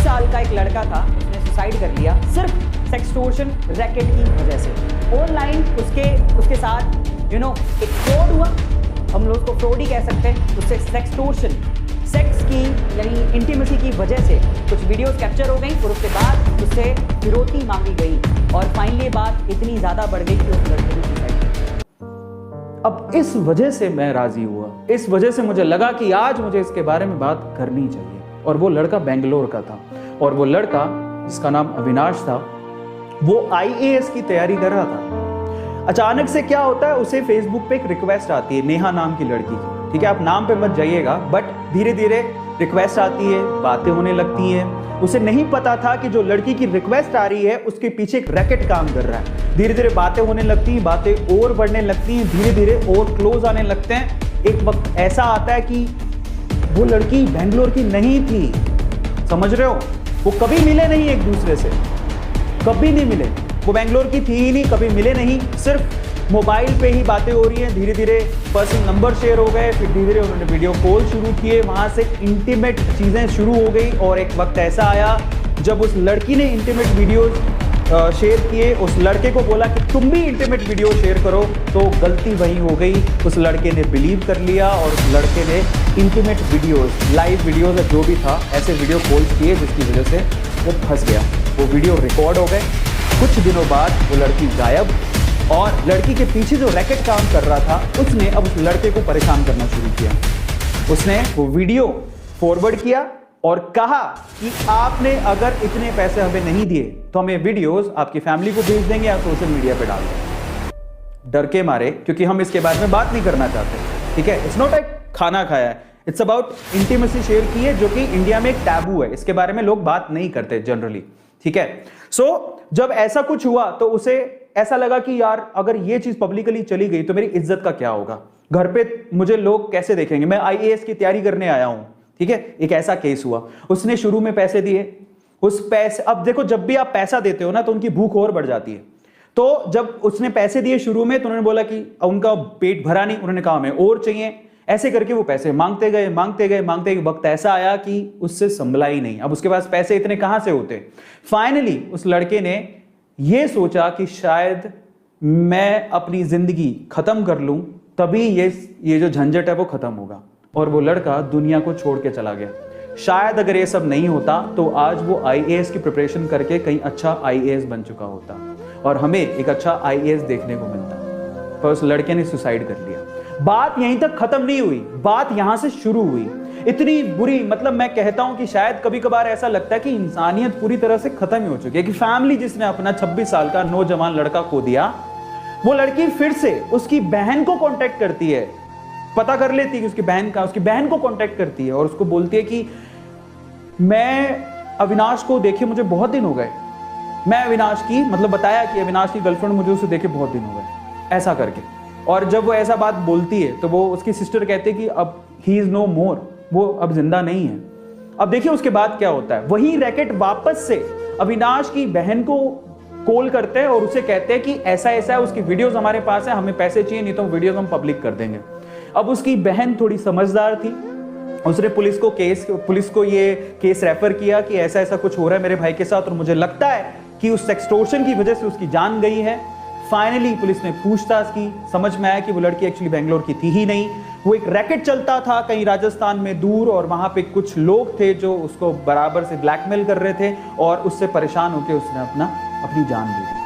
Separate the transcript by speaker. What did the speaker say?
Speaker 1: साल का एक लड़का था, उसने सुसाइड कर लिया सिर्फ सेक्सटोर्शन रैकेट की वजह से। ऑनलाइन उसके साथ एक फ्रॉड हुआ, हम लोग उसको फ्रॉड ही कह सकते हैं। उससे सेक्सटोर्शन, सेक्स की यानी इंटीमेसी की वजह से कुछ वीडियोस कैप्चर हो गई और उसके बाद उससे फिरौती मांगी गई और फाइनली बात इतनी ज़्यादा बढ़ गई कि उस लड़के ने सुसाइड किया।
Speaker 2: अब इस वजह से मैं राजी हुआ, इस वजह से मुझे लगा कि आज मुझे इसके बारे में बात करनी चाहिए। और वो लड़का बेंगलोर का था और वो लड़का जिसका नाम अविनाश था, वो IAS की तैयारी कर रहा था। अचानक से क्या होता है, उसे फेसबुक पे एक रिक्वेस्ट आती है नेहा नाम की लड़की की। ठीक है, आप नाम पे मत जाइएगा, बट धीरे धीरे रिक्वेस्ट आती है, बातें होने लगती हैं। उसे नहीं पता था कि जो लड़की की रिक्वेस्ट आ रही है उसके पीछे एक रैकेट काम कर रहा है। धीरे धीरे बातें होने लगती हैं, बातें और बढ़ने लगती हैं, धीरे धीरे और क्लोज आने लगते हैं। एक वक्त ऐसा आता है कि वो लड़की बेंगलोर की नहीं थी, समझ रहे हो, वो कभी मिले नहीं एक दूसरे से, कभी नहीं मिले। वो बेंगलोर की थी ही नहीं, कभी मिले नहीं, सिर्फ मोबाइल पे ही बातें हो रही हैं। धीरे धीरे पर्सनल नंबर शेयर हो गए, फिर धीरे धीरे उन्होंने वीडियो कॉल शुरू किए, वहां से इंटीमेट चीजें शुरू हो गई। और एक वक्त ऐसा आया जब उस लड़की ने इंटीमेट वीडियो शेयर किए, उस लड़के को बोला कि तुम भी इंटीमेट वीडियो शेयर करो, तो गलती वही हो गई। उस लड़के ने बिलीव कर लिया और उस लड़के ने इंटीमेट वीडियोस, लाइव वीडियोस जो भी था, ऐसे वीडियो कॉल्स किए जिसकी वजह से वो फंस गया। वो वीडियो रिकॉर्ड हो गए। कुछ दिनों बाद वो लड़की गायब और लड़की के पीछे जो रैकेट काम कर रहा था उसने अब उस लड़के को परेशान करना शुरू किया। उसने वो वीडियो फॉरवर्ड किया और कहा कि आपने अगर इतने पैसे हमें नहीं दिए तो हम ये वीडियोस आपकी फैमिली को भेज देंगे या सोशल मीडिया पे डाल देंगे। डर के मारे, क्योंकि हम इसके बारे में बात नहीं करना चाहते। ठीक है, इट्स नॉट लाइक खाना खाया है, इट्स अबाउट इंटीमेसी शेयर की है, जो कि इंडिया में एक टैबू है, इसके बारे में लोग बात नहीं करते जनरली। ठीक है, सो जब ऐसा कुछ हुआ तो उसे ऐसा लगा कि यार अगर ये चीज पब्लिकली चली गई तो मेरी इज्जत का क्या होगा, घर पे मुझे लोग कैसे देखेंगे, मैं IAS की तैयारी करने आया हूं। ठीक है, एक ऐसा केस हुआ। उसने शुरू में पैसे दिए, उस पैसे, अब देखो जब भी आप पैसा देते हो ना तो उनकी भूख और बढ़ जाती है। तो जब उसने पैसे दिए शुरू में तो उन्होंने बोला कि उनका पेट भरा नहीं, उन्होंने कहा हमें और चाहिए। ऐसे करके वो पैसे मांगते गए मांगते गए मांगते गए। वक्त ऐसा आया कि उससे संभला ही नहीं, अब उसके पास पैसे इतने कहां से होते। फाइनली उस लड़के ने यह सोचा कि शायद मैं अपनी जिंदगी खत्म कर लूं, तभी ये जो झंझट है वो खत्म होगा। और वो लड़का दुनिया को छोड़ के चला गया। शायद अगर ये सब नहीं होता तो आज वो IAS की प्रिपरेशन करके कहीं अच्छा IAS बन चुका होता और हमें एक अच्छा IAS देखने को मिलता। पर उस लड़के ने सुसाइड कर लिया। बात यहीं तक खत्म नहीं हुई, बात यहां से शुरू हुई। इतनी बुरी, मतलब मैं कहता हूं कि शायद कभी कभार ऐसा लगता है कि इंसानियत पूरी तरह से खत्म ही हो चुकी है। कि फैमिली जिसने अपना 26 साल का नौजवान लड़का खो दिया, वो लड़की फिर से उसकी बहन को कांटेक्ट करती है, पता कर लेती है कि उसकी बहन को कांटेक्ट करती है और उसको बोलती है कि मैं अविनाश को देखे मुझे बहुत दिन हो गए, मैं अविनाश की, मतलब बताया कि अविनाश की गर्लफ्रेंड मुझे उसे देखे बहुत दिन हो गए, ऐसा करके। और जब वो ऐसा बात बोलती है तो वो उसकी सिस्टर कहते हैं कि अब ही इज नो मोर, वो अब जिंदा नहीं है। अब देखिए उसके बाद क्या होता है, वही रैकेट वापस से अविनाश की बहन को कॉल करते हैं और उसे कहते हैं कि ऐसा ऐसा है, उसकी वीडियोस हमारे पास है, हमें पैसे चाहिए, नहीं तो वीडियोस हम पब्लिक कर देंगे। अब उसकी बहन थोड़ी समझदार थी, उसने पुलिस को ये केस रेफर किया कि ऐसा ऐसा कुछ हो रहा है मेरे भाई के साथ और मुझे लगता है कि उस सेक्सटोर्शन की वजह से उसकी जान गई है। फाइनली पुलिस ने पूछताछ की, समझ में आया कि वो लड़की एक्चुअली बेंगलोर की थी ही नहीं, वो एक रैकेट चलता था कहीं राजस्थान में दूर और वहां पे कुछ लोग थे जो उसको बराबर से ब्लैकमेल कर रहे थे और उससे परेशान होकर उसने अपनी जान दी।